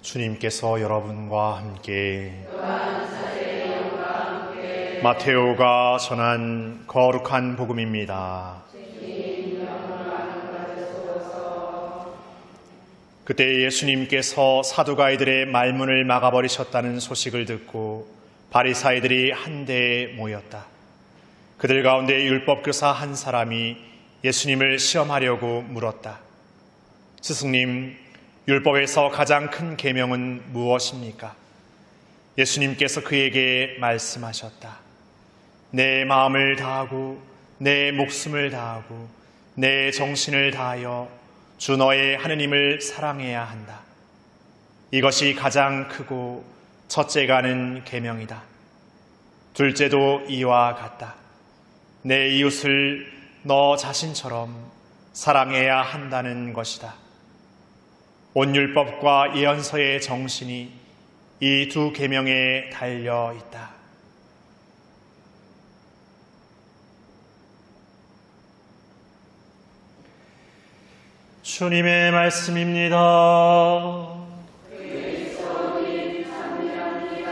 주님께서 여러분과 함께 마테오가 전한 거룩한 복음입니다. 그때 예수님께서 사두가이들의 말문을 막아버리셨다는 소식을 듣고 바리사이들이 한데에 모였다. 그들 가운데 율법교사 한 사람이 예수님을 시험하려고 물었다. 스승님, 율법에서 가장 큰 계명은 무엇입니까? 예수님께서 그에게 말씀하셨다. 내 마음을 다하고 내 목숨을 다하고 내 정신을 다하여 주 너의 하느님을 사랑해야 한다. 이것이 가장 크고 첫째가는 계명이다. 둘째도 이와 같다. 내 이웃을 너 자신처럼 사랑해야 한다는 것이다. 온 율법과 예언서의 정신이 이 두 계명에 달려 있다. 주님의 말씀입니다. 그리스도님 찬미합니다.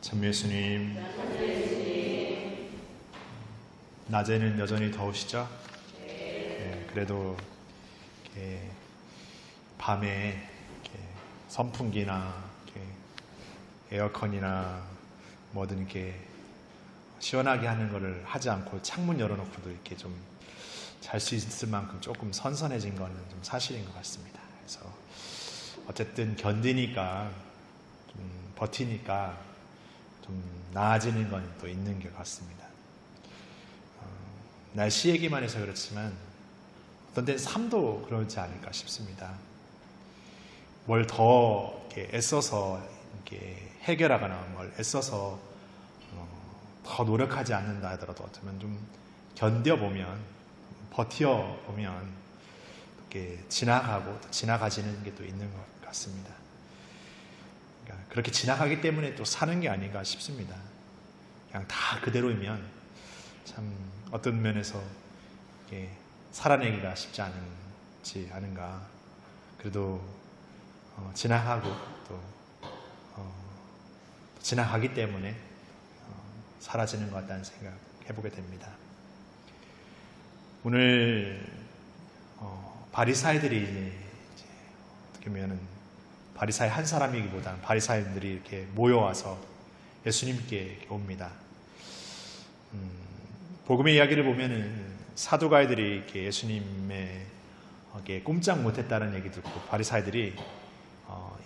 참 예수님, 낮에는 여전히 더우시죠? 네, 그래도 이렇게 밤에 이렇게 선풍기나 이렇게 에어컨이나 뭐든 이렇게 시원하게 하는 거를 하지 않고 창문 열어놓고도 이렇게 좀 잘 수 있을 만큼 조금 선선해진 거는 좀 사실인 것 같습니다. 그래서 어쨌든 견디니까 좀 버티니까 좀 나아지는 건 또 있는 것 같습니다. 날씨 얘기만 해서 그렇지만 어떤 때는 삶도 그러지 않을까 싶습니다. 뭘 더 이렇게 애써서 이렇게 해결하거나 뭘 애써서 더 노력하지 않는다 하더라도 어쩌면 좀 견뎌보면 버텨보면 이렇게 지나가고 지나가지는 게 또 있는 것 같습니다. 그러니까 그렇게 지나가기 때문에 또 사는 게 아닌가 싶습니다. 그냥 다 그대로이면 참 어떤 면에서 이렇게 살아내기가 쉽지 않지 않은가. 그래도 지나가고 또 지나가기 때문에 사라지는 것 같다는 생각 해보게 됩니다. 오늘 바리사이들이 이제 어떻게 보면은 바리사이 한 사람이기보다는 바리사이들이 이렇게 모여와서 예수님께 옵니다. 복음의 이야기를 보면은 사두가이들이 이렇게 예수님에게 꼼짝 못했다는 얘기 듣고 바리사이들이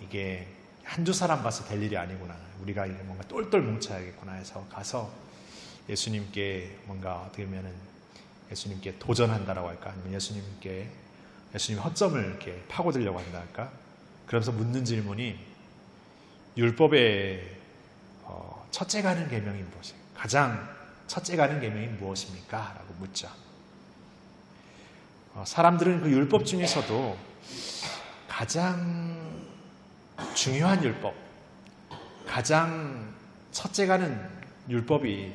이게 한두 사람 봐서 될 일이 아니구나. 우리가 이게 뭔가 똘똘 뭉쳐야겠구나 해서 가서 예수님께 뭔가 어떻게 보면은 예수님께 도전한다라고 할까? 아니면 예수님 허점을 이렇게 파고들려고 한다 할까? 그러면서 묻는 질문이 율법의 첫째 가는 계명이 무엇입니까? 가장 첫째 가는 계명이 무엇입니까? 라고 묻죠. 사람들은 그 율법 중에서도 가장 중요한 율법, 가장 첫째 가는 율법이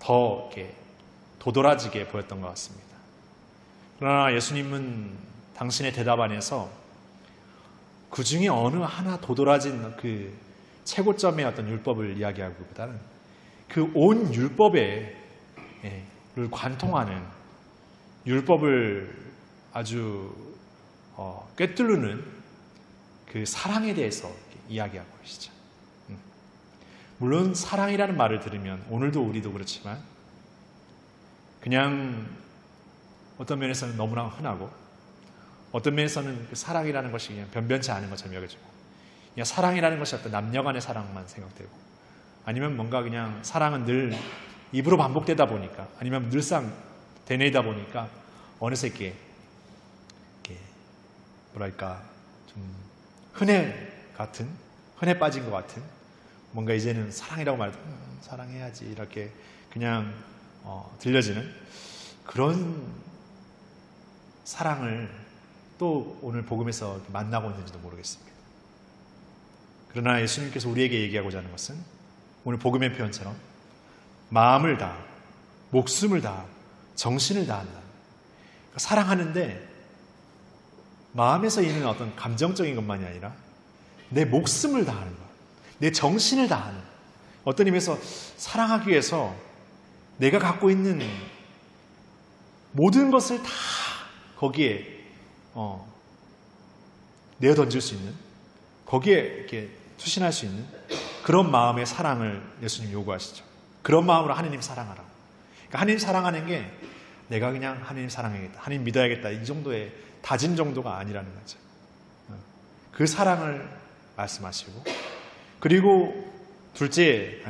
더 이렇게 도드라지게 보였던 것 같습니다. 그러나 예수님은 당신의 대답 안에서 그 중에 어느 하나 도드라진 그 최고점의 어떤 율법을 이야기하기보다는 그 온 율법을 관통하는 율법을 아주 꿰뚫는 그 사랑에 대해서 이야기하고 계시죠. 물론 사랑이라는 말을 들으면 오늘도 우리도 그렇지만 그냥 어떤 면에서는 너무나 흔하고 어떤 면에서는 그 사랑이라는 것이 그냥 변변치 않은 것처럼 여겨지고 그냥 사랑이라는 것이 어떤 남녀 간의 사랑만 생각되고 아니면 뭔가 그냥 사랑은 늘 입으로 반복되다 보니까 아니면 늘상 되뇌이다 보니까 어느새 이렇게 뭐랄까 좀 흔해 빠진 것 같은 뭔가 이제는 사랑이라고 말해도 사랑해야지 이렇게 그냥 들려지는 그런 사랑을 또 오늘 복음에서 만나고 있는지도 모르겠습니다. 그러나 예수님께서 우리에게 얘기하고자 하는 것은 오늘 복음의 표현처럼 마음을 다, 목숨을 다, 정신을 다한다. 그러니까 사랑하는데 마음에서 있는 어떤 감정적인 것만이 아니라 내 목숨을 다하는 것, 내 정신을 다하는, 어떤 의미에서 사랑하기 위해서 내가 갖고 있는 모든 것을 다 거기에 내어 던질 수 있는, 거기에 이렇게 투신할 수 있는 그런 마음의 사랑을 예수님 요구하시죠. 그런 마음으로 하나님 사랑하라고. 그러니까 하나님 사랑하는 게 내가 그냥 하나님 사랑해야겠다, 하나님 믿어야겠다 이 정도의 다짐 정도가 아니라는 거죠. 그 사랑을 말씀하시고, 그리고 첫째,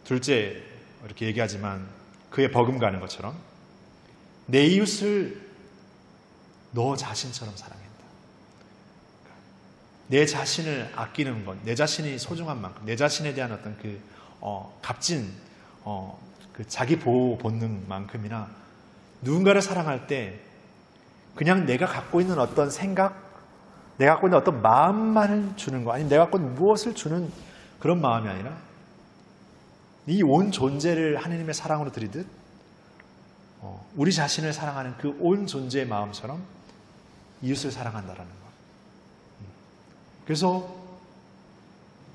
둘째 이렇게 얘기하지만 그에 버금가는 것처럼 내 이웃을 너 자신처럼 사랑한다. 내 자신을 아끼는 것, 내 자신이 소중한 만큼, 내 자신에 대한 어떤 그 값진 그 자기 보호 본능만큼이나 누군가를 사랑할 때 그냥 내가 갖고 있는 어떤 생각, 내가 갖고 있는 어떤 마음만을 주는 거, 아니면 내가 갖고 있는 무엇을 주는 그런 마음이 아니라 이 온 존재를 하나님의 사랑으로 드리듯 우리 자신을 사랑하는 그 온 존재의 마음처럼 이웃을 사랑한다라는 것. 그래서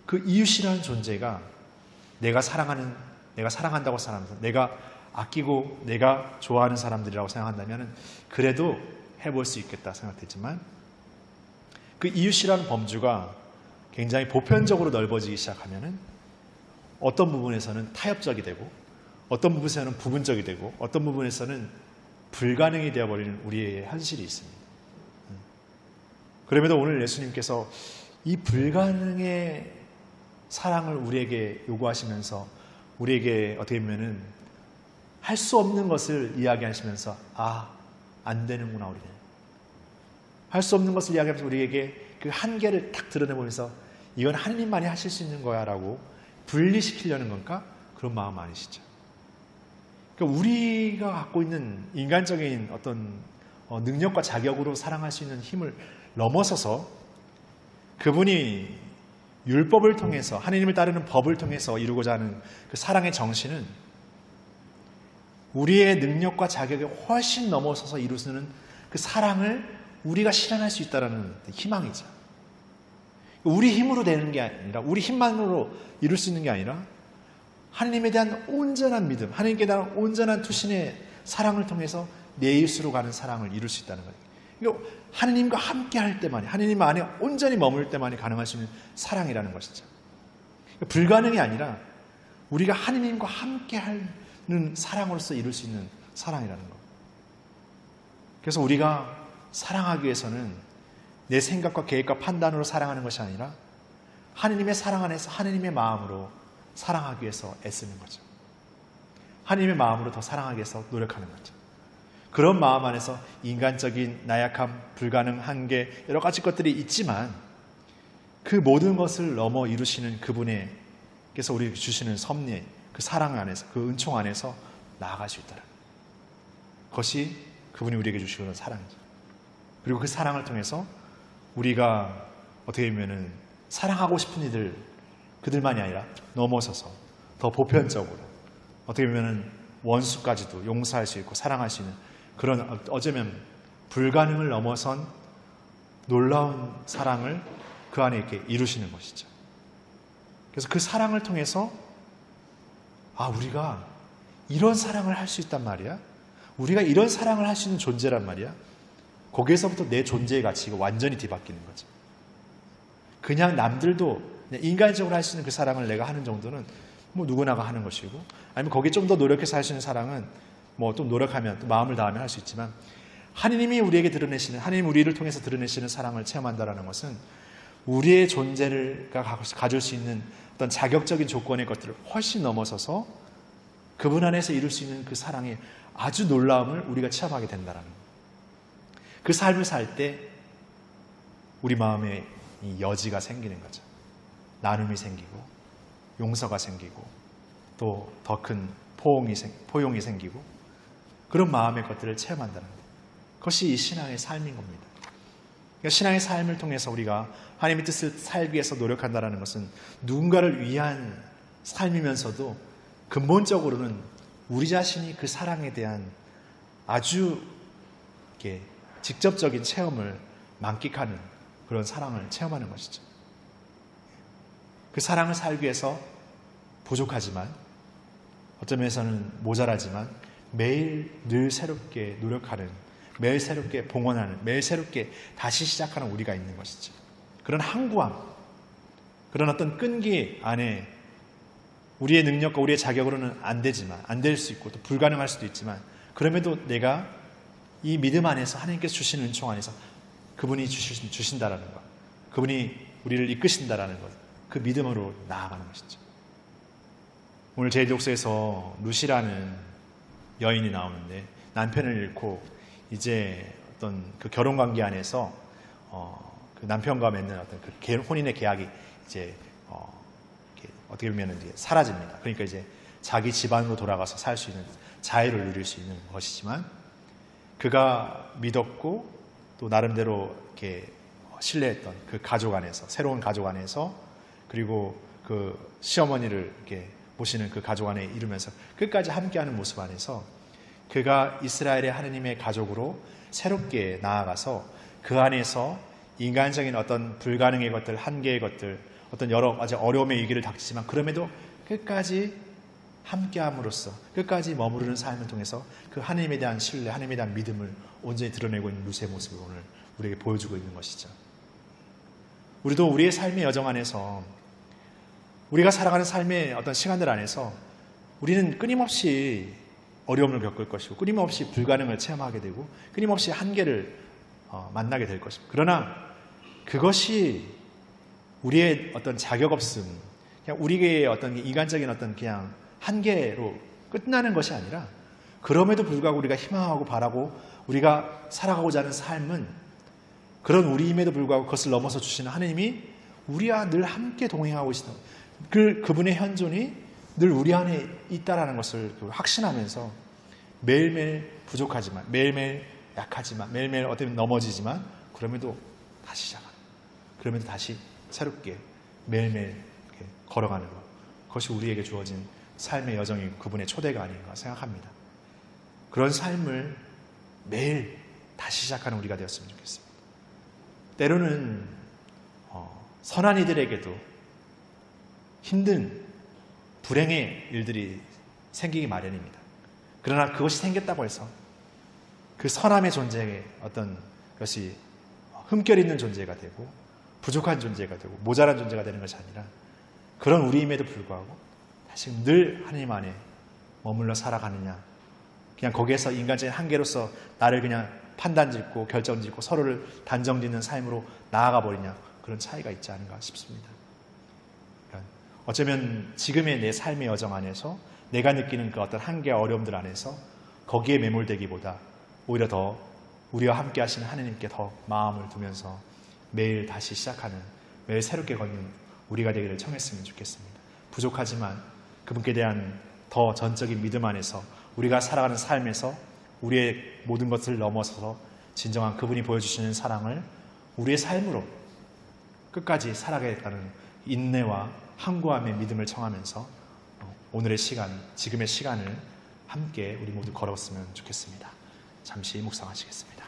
그 이웃이라는 존재가 내가 사랑한다고 생각하면서 내가 아끼고 내가 좋아하는 사람들이라고 생각한다면 그래도 해볼 수 있겠다 생각했지만, 그 이웃이라는 범주가 굉장히 보편적으로 넓어지기 시작하면 어떤 부분에서는 타협적이 되고, 어떤 부분에서는 부분적이 되고, 어떤 부분에서는 불가능이 되어버리는 우리의 현실이 있습니다. 그럼에도 오늘 예수님께서 이 불가능의 사랑을 우리에게 요구하시면서 우리에게 어떻게 보면은 할 수 없는 것을 이야기하시면서 안 되는구나 우리는. 할 수 없는 것을 이야기하면서 우리에게 그 한계를 딱 드러내보면서 이건 하나님만이 하실 수 있는 거야 라고 분리시키려는 건가? 그런 마음 아니시죠. 그러니까 우리가 갖고 있는 인간적인 어떤 능력과 자격으로 사랑할 수 있는 힘을 넘어서서 그분이 율법을 통해서, 하나님을 따르는 법을 통해서 이루고자 하는 그 사랑의 정신은 우리의 능력과 자격에 훨씬 넘어서서 이루는 그 사랑을 우리가 실현할 수 있다는 희망이죠. 우리 힘으로 되는 게 아니라, 우리 힘만으로 이룰 수 있는 게 아니라 하나님에 대한 온전한 믿음, 하나님께 대한 온전한 투신의 사랑을 통해서 내 이웃으로 가는 사랑을 이룰 수 있다는 거예요. 그러니까 하나님과 함께 할 때만이, 하나님 안에 온전히 머물 때만이 가능할 수 있는 사랑이라는 것이죠. 그러니까 불가능이 아니라 우리가 하나님과 함께 하는 사랑으로서 이룰 수 있는 사랑이라는 것. 그래서 우리가 사랑하기 위해서는 내 생각과 계획과 판단으로 사랑하는 것이 아니라 하나님의 사랑 안에서 하나님의 마음으로 사랑하기 위해서 애쓰는 거죠. 하나님의 마음으로 더 사랑하기 위해서 노력하는 거죠. 그런 마음 안에서 인간적인 나약함, 불가능, 한계, 여러 가지 것들이 있지만 그 모든 것을 넘어 이루시는 그분께서 우리에게 주시는 섭리, 그 사랑 안에서, 그 은총 안에서 나아갈 수 있다는 것이 그분이 우리에게 주시는 사랑이죠. 그리고 그 사랑을 통해서 우리가 어떻게 보면은 사랑하고 싶은 이들, 그들만이 아니라 넘어서서 더 보편적으로 어떻게 보면은 원수까지도 용서할 수 있고 사랑할 수 있는 그런, 어쩌면 불가능을 넘어선 놀라운 사랑을 그 안에 이렇게 이루시는 것이죠. 그래서 그 사랑을 통해서 우리가 이런 사랑을 할 수 있단 말이야. 우리가 이런 사랑을 할 수 있는 존재란 말이야. 거기에서부터 내 존재의 가치가 완전히 뒤바뀌는 거죠. 그냥 남들도 인간적으로 할 수 있는 그 사랑을 내가 하는 정도는 뭐 누구나가 하는 것이고, 아니면 거기에 좀 더 노력해서 할 수 있는 사랑은 뭐 또 노력하면, 또 마음을 다하면 할 수 있지만, 하나님이 우리에게 드러내시는, 하나님 우리를 통해서 드러내시는 사랑을 체험한다는 것은 우리의 존재를 가질 수 있는 어떤 자격적인 조건의 것들을 훨씬 넘어서서 그분 안에서 이룰 수 있는 그 사랑의 아주 놀라움을 우리가 체험하게 된다는 거예요. 그 삶을 살 때 우리 마음에 이 여지가 생기는 거죠. 나눔이 생기고 용서가 생기고 또 더 큰 포용이 생기고 그런 마음의 것들을 체험한다는 거예요. 그것이 이 신앙의 삶인 겁니다. 그러니까 신앙의 삶을 통해서 우리가 하나님의 뜻을 살기 위해서 노력한다는 것은 누군가를 위한 삶이면서도 근본적으로는 우리 자신이 그 사랑에 대한 아주 이렇게 직접적인 체험을 만끽하는 그런 사랑을 체험하는 것이죠. 그 사랑을 살기 위해서 부족하지만 어떤 면에서는 모자라지만 매일 늘 새롭게 노력하는, 매일 새롭게 봉헌하는, 매일 새롭게 다시 시작하는 우리가 있는 것이죠. 그런 항구함, 그런 어떤 끈기 안에 우리의 능력과 우리의 자격으로는 안 되지만, 안 될 수 있고 또 불가능할 수도 있지만, 그럼에도 내가 이 믿음 안에서 하나님께서 주신 은총 안에서 그분이 주신다라는 것, 그분이 우리를 이끄신다라는 것, 그 믿음으로 나아가는 것이죠. 오늘 제1독서에서 루시라는 여인이 나오는데 남편을 잃고 이제 어떤 그 결혼 관계 안에서 그 남편과 맺는 어떤 그 혼인의 계약이 이제 어떻게 보면 이제 사라집니다. 그러니까 이제 자기 집안으로 돌아가서 살 수 있는 자유를 누릴 수 있는 것이지만, 그가 믿었고 또 나름대로 이렇게 신뢰했던 그 가족 안에서, 새로운 가족 안에서, 그리고 그 시어머니를 이렇게 모시는 그 가족 안에 이루면서 끝까지 함께하는 모습 안에서 그가 이스라엘의 하느님의 가족으로 새롭게 나아가서 그 안에서 인간적인 어떤 불가능의 것들, 한계의 것들, 어떤 여러 가지 어려움의 위기를 닥치지만 그럼에도 끝까지 함께함으로써 끝까지 머무르는 삶을 통해서 그 하나님에 대한 신뢰, 하나님에 대한 믿음을 온전히 드러내고 있는 루시의 모습을 오늘 우리에게 보여주고 있는 것이죠. 우리도 우리의 삶의 여정 안에서, 우리가 살아가는 삶의 어떤 시간들 안에서 우리는 끊임없이 어려움을 겪을 것이고 끊임없이 불가능을 체험하게 되고 끊임없이 한계를 만나게 될 것입니다. 그러나 그것이 우리의 어떤 자격 없음, 그냥 우리의 어떤 이간적인 어떤 그냥 한계로 끝나는 것이 아니라, 그럼에도 불구하고 우리가 희망하고 바라고 우리가 살아가고자 하는 삶은, 그런 우리임에도 불구하고 그것을 넘어서 주시는 하나님이 우리와 늘 함께 동행하고 계시다. 그분의 현존이 늘 우리 안에 있다라는 것을 확신하면서 매일매일 부족하지만, 매일매일 약하지만, 매일매일 어떻게 넘어지지만 그럼에도 다시 시작하는, 그럼에도 다시 새롭게 매일매일 걸어가는 것, 그것이 우리에게 주어진 삶의 여정이고 그분의 초대가 아닌가 생각합니다. 그런 삶을 매일 다시 시작하는 우리가 되었으면 좋겠습니다. 때로는 선한 이들에게도 힘든 불행의 일들이 생기기 마련입니다. 그러나 그것이 생겼다고 해서 그 선함의 존재에 어떤 것이 흠결 있는 존재가 되고 부족한 존재가 되고 모자란 존재가 되는 것이 아니라, 그런 우리임에도 불구하고 다시 늘 하나님 안에 머물러 살아가느냐, 그냥 거기에서 인간적인 한계로서 나를 그냥 판단짓고 결정짓고 서로를 단정짓는 삶으로 나아가 버리냐, 그런 차이가 있지 않은가 싶습니다. 그러니까 어쩌면 지금의 내 삶의 여정 안에서 내가 느끼는 그 어떤 한계와 어려움들 안에서 거기에 매몰되기보다 오히려 더 우리와 함께 하시는 하나님께 더 마음을 두면서 매일 다시 시작하는, 매일 새롭게 걷는 우리가 되기를 청했으면 좋겠습니다. 부족하지만 그분께 대한 더 전적인 믿음 안에서 우리가 살아가는 삶에서 우리의 모든 것을 넘어서서 진정한 그분이 보여주시는 사랑을 우리의 삶으로 끝까지 살아가겠다는 인내와 항구함의 믿음을 청하면서 오늘의 시간, 지금의 시간을 함께 우리 모두 걸었으면 좋겠습니다. 잠시 묵상하시겠습니다.